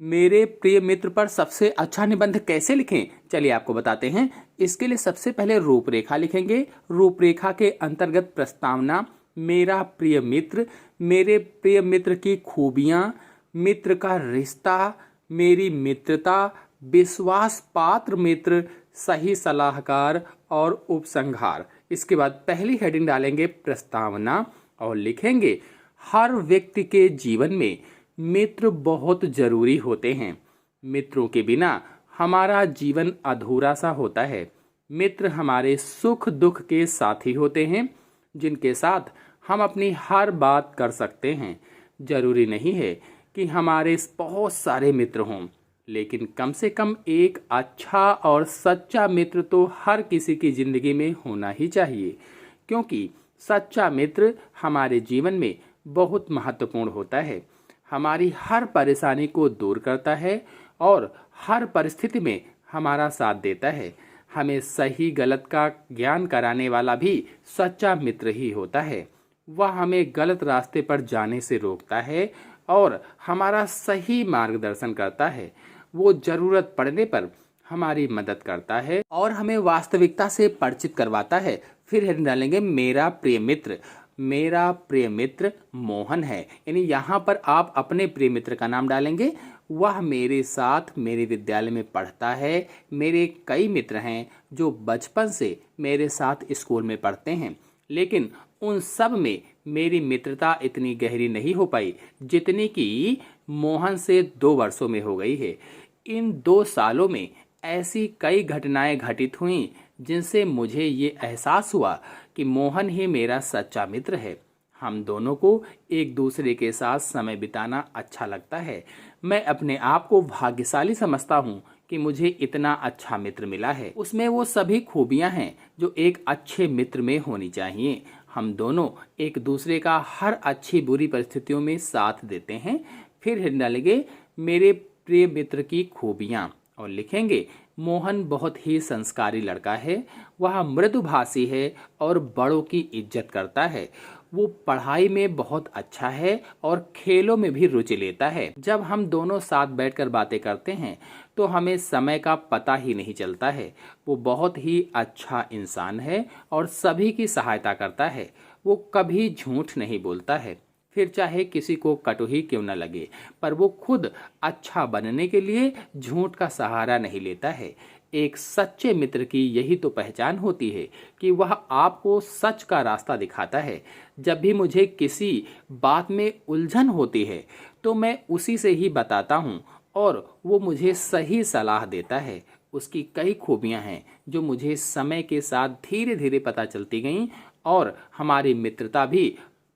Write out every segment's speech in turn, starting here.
मेरे प्रिय मित्र पर सबसे अच्छा निबंध कैसे लिखें, चलिए आपको बताते हैं। इसके लिए सबसे पहले रूपरेखा लिखेंगे। रूपरेखा के अंतर्गत प्रस्तावना, मेरा प्रिय मित्र, मेरे प्रिय मित्र की खूबियां, मित्र का रिश्ता, मेरी मित्रता, विश्वास पात्र मित्र, सही सलाहकार और उपसंहार। इसके बाद पहली हेडिंग डालेंगे प्रस्तावना और लिखेंगे, हर व्यक्ति के जीवन में मित्र बहुत जरूरी होते हैं। मित्रों के बिना हमारा जीवन अधूरा सा होता है। मित्र हमारे सुख दुख के साथी होते हैं, जिनके साथ हम अपनी हर बात कर सकते हैं। जरूरी नहीं है कि हमारे बहुत सारे मित्र हों, लेकिन कम से कम एक अच्छा और सच्चा मित्र तो हर किसी की जिंदगी में होना ही चाहिए, क्योंकि सच्चा मित्र हमारे जीवन में बहुत महत्वपूर्ण होता है। हमारी हर परेशानी को दूर करता है और हर परिस्थिति में हमारा साथ देता है। हमें सही गलत का ज्ञान कराने वाला भी सच्चा मित्र ही होता है। वह हमें गलत रास्ते पर जाने से रोकता है और हमारा सही मार्गदर्शन करता है। वो जरूरत पड़ने पर हमारी मदद करता है और हमें वास्तविकता से परिचित करवाता है। फिर हेडिंग डालेंगे, मेरा प्रिय मित्र। मेरा प्रिय मित्र मोहन है, यानी यहाँ पर आप अपने प्रिय मित्र का नाम डालेंगे। वह मेरे साथ मेरे विद्यालय में पढ़ता है। मेरे कई मित्र हैं जो बचपन से मेरे साथ स्कूल में पढ़ते हैं, लेकिन उन सब में मेरी मित्रता इतनी गहरी नहीं हो पाई जितनी कि मोहन से 2 वर्षों में हो गई है। इन 2 सालों में ऐसी कई घटनाएं घटित हुई जिनसे मुझे ये एहसास हुआ कि मोहन ही मेरा सच्चा मित्र है। हम दोनों को एक दूसरे के साथ समय बिताना अच्छा लगता है। मैं अपने आप को भाग्यशाली समझता हूँ कि मुझे इतना अच्छा मित्र मिला है। उसमें वो सभी खूबियाँ हैं जो एक अच्छे मित्र में होनी चाहिए। हम दोनों एक दूसरे का हर अच्छी बुरी परिस्थितियों में साथ देते हैं। फिर हेडिंग डालेंगे, मेरे प्रिय मित्र की खूबियाँ और लिखेंगे, मोहन बहुत ही संस्कारी लड़का है। वह मृदुभाषी है और बड़ों की इज्जत करता है। वो पढ़ाई में बहुत अच्छा है और खेलों में भी रुचि लेता है। जब हम दोनों साथ बैठकर बातें करते हैं तो हमें समय का पता ही नहीं चलता है। वो बहुत ही अच्छा इंसान है और सभी की सहायता करता है। वो कभी झूठ नहीं बोलता है, फिर चाहे किसी को कटु ही क्यों न लगे, पर वो खुद अच्छा बनने के लिए झूठ का सहारा नहीं लेता है। एक सच्चे मित्र की यही तो पहचान होती है कि वह आपको सच का रास्ता दिखाता है। जब भी मुझे किसी बात में उलझन होती है तो मैं उसी से ही बताता हूँ और वो मुझे सही सलाह देता है। उसकी कई खूबियाँ हैं जो मुझे समय के साथ धीरे धीरे पता चलती गईं और हमारी मित्रता भी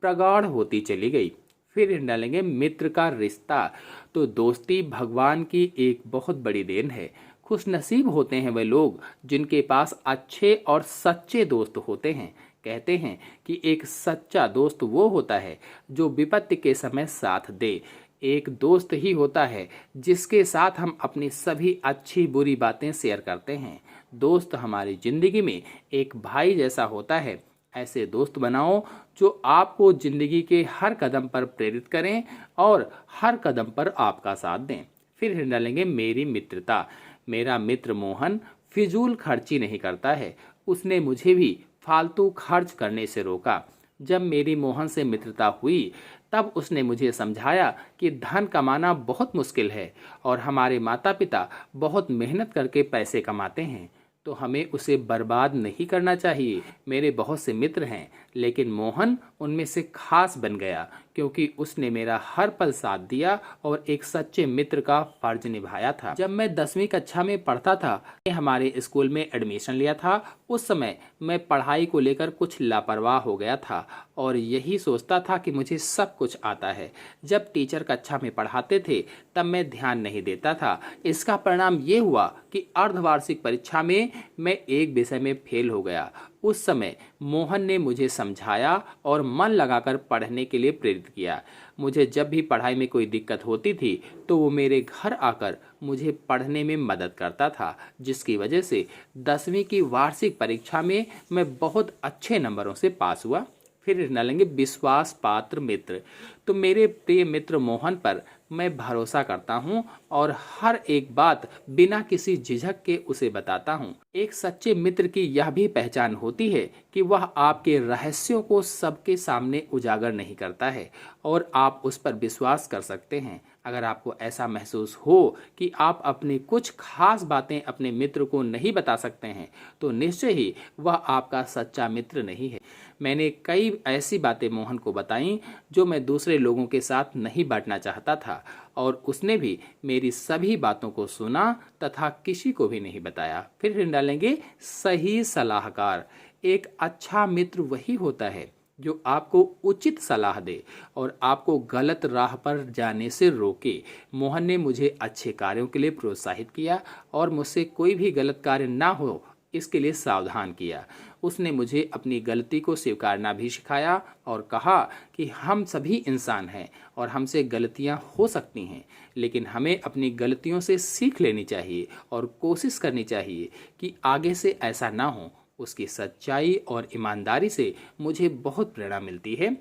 प्रगाढ़ होती चली गई। फिर डालेंगे, मित्र का रिश्ता। तो दोस्ती भगवान की एक बहुत बड़ी देन है। खुशनसीब होते हैं वे लोग जिनके पास अच्छे और सच्चे दोस्त होते हैं। कहते हैं कि एक सच्चा दोस्त वो होता है जो विपत्ति के समय साथ दे। एक दोस्त ही होता है जिसके साथ हम अपनी सभी अच्छी बुरी बातें शेयर करते हैं। दोस्त हमारी जिंदगी में एक भाई जैसा होता है। ऐसे दोस्त बनाओ जो आपको जिंदगी के हर कदम पर प्रेरित करें और हर कदम पर आपका साथ दें। फिर डालेंगे, मेरी मित्रता। मेरा मित्र मोहन फिजूल खर्ची नहीं करता है। उसने मुझे भी फालतू खर्च करने से रोका। जब मेरी मोहन से मित्रता हुई तब उसने मुझे समझाया कि धन कमाना बहुत मुश्किल है और हमारे माता पिता बहुत मेहनत करके पैसे कमाते हैं, तो हमें उसे बर्बाद नहीं करना चाहिए। मेरे बहुत से मित्र हैं, लेकिन मोहन उनमें से खास बन गया क्योंकि उसने मेरा हर पल साथ दिया और एक सच्चे मित्र का फर्ज निभाया था। जब मैं 10वीं कक्षा में पढ़ता था, हमारे स्कूल में एडमिशन लिया था। उस समय मैं पढ़ाई को लेकर कुछ लापरवाह हो गया था और यही सोचता था कि मुझे सब कुछ आता है। जब टीचर कक्षा में पढ़ाते थे तब मैं ध्यान नहीं देता था। इसका परिणाम ये हुआ कि अर्धवार्षिक परीक्षा में मैं एक विषय में फेल हो गया। उस समय मोहन ने मुझे समझाया और मन लगाकर पढ़ने के लिए प्रेरित किया। मुझे जब भी पढ़ाई में कोई दिक्कत होती थी तो वो मेरे घर आकर मुझे पढ़ने में मदद करता था, जिसकी वजह से 10वीं की वार्षिक परीक्षा में मैं बहुत अच्छे नंबरों से पास हुआ। फिर डालेंगे, विश्वास पात्र मित्र। तो मेरे प्रिय मित्र मोहन पर मैं भरोसा करता हूँ और हर एक बात बिना किसी झिझक के उसे बताता हूँ। एक सच्चे मित्र की यह भी पहचान होती है कि वह आपके रहस्यों को सबके सामने उजागर नहीं करता है और आप उस पर विश्वास कर सकते हैं। अगर आपको ऐसा महसूस हो कि आप अपनी कुछ खास बातें अपने मित्र को नहीं बता सकते हैं, तो निश्चय ही वह आपका सच्चा मित्र नहीं है। मैंने कई ऐसी बातें मोहन को बताईं जो मैं दूसरे लोगों के साथ नहीं बांटना चाहता था और उसने भी मेरी सभी बातों को सुना तथा किसी को भी नहीं बताया। फिर डालेंगे सही सलाहकार। एक अच्छा मित्र वही होता है जो आपको उचित सलाह दे और आपको गलत राह पर जाने से रोके। मोहन ने मुझे अच्छे कार्यों के लिए प्रोत्साहित किया और मुझसे कोई भी गलत कार्य ना हो इसके लिए सावधान किया। उसने मुझे अपनी गलती को स्वीकारना भी सिखाया और कहा कि हम सभी इंसान हैं और हमसे गलतियां हो सकती हैं, लेकिन हमें अपनी गलतियों से सीख लेनी चाहिए और कोशिश करनी चाहिए कि आगे से ऐसा ना हो। उसकी सच्चाई और ईमानदारी से मुझे बहुत प्रेरणा मिलती है।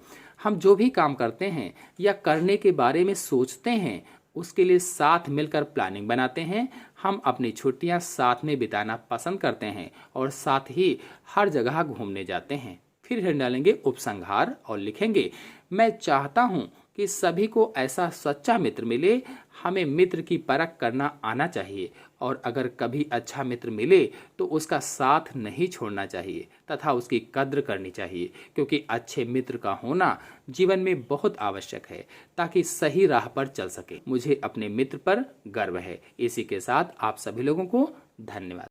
हम जो भी काम करते हैं या करने के बारे में सोचते हैं उसके लिए साथ मिलकर प्लानिंग बनाते हैं। हम अपनी छुट्टियां साथ में बिताना पसंद करते हैं और साथ ही हर जगह घूमने जाते हैं। फिर डालेंगे उपसंहार और लिखेंगे, मैं चाहता हूं कि सभी को ऐसा सच्चा मित्र मिले। हमें मित्र की परख करना आना चाहिए और अगर कभी अच्छा मित्र मिले तो उसका साथ नहीं छोड़ना चाहिए तथा उसकी कद्र करनी चाहिए, क्योंकि अच्छे मित्र का होना जीवन में बहुत आवश्यक है ताकि सही राह पर चल सके। मुझे अपने मित्र पर गर्व है। इसी के साथ आप सभी लोगों को धन्यवाद।